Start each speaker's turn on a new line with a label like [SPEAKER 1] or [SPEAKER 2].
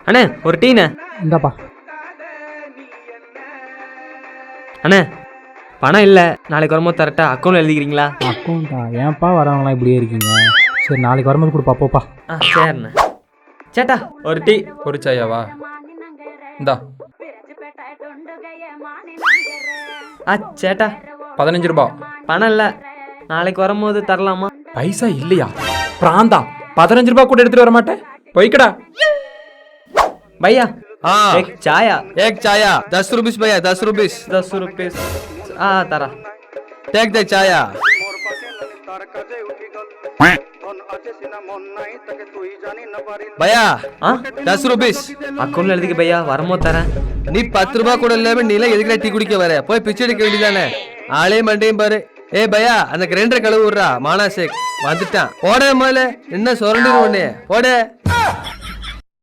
[SPEAKER 1] அண்ணே ஒரு டீண்ணே.
[SPEAKER 2] இந்தாப்பா.
[SPEAKER 1] அண்ணே பணம் இல்லை, நாளைக்கு வரும்போது தரட்டா? அக்கௌண்ட் எழுதிக்கிறீங்களா?
[SPEAKER 2] அக்கௌண்ட்டா? ஏன்ப்பா வரவங்களாம் இப்படியே இருக்கீங்க? சரி நாளைக்கு வரும்போது கொடுப்பா போப்பா.
[SPEAKER 1] சரிண்ணே. சேட்டா ஒரு டீ.
[SPEAKER 3] ஒரு சாயாவா? இந்தா
[SPEAKER 1] சேட்டா
[SPEAKER 3] 15 ரூபா.
[SPEAKER 1] பணம் இல்லை, நாளைக்கு வரும்போது தரலாமா?
[SPEAKER 3] பைசா இல்லையா? பிராந்தா 15 ரூபா கூட எடுத்துட்டு வர மாட்டேன், போய்க்கடா.
[SPEAKER 1] भैया
[SPEAKER 4] हाँ
[SPEAKER 1] एक चाया.
[SPEAKER 4] एक चाया 10 रुपीस भैया 10 रुपीस
[SPEAKER 1] 10 रुपये. तारा
[SPEAKER 4] टेक दे चाया भैया 10 रुपीस
[SPEAKER 1] अकाउंट எழுதிக்க भैया வரும்போது தரேன்.
[SPEAKER 4] நீ 10 ரூபாய் கூட இல்லாம நீல எதுக்குடா டீ குடிக்க வர? போய் பிச்சை எடுக்க வேண்டியதானே? ஆளே மண்டையும் பாரு. ஏய் பையா அந்த கிரைண்டர் கழுவு விடுறா, மானா சேக் வந்துட்டான். போட மேல என்ன சொரண்டிரு உடனே போட.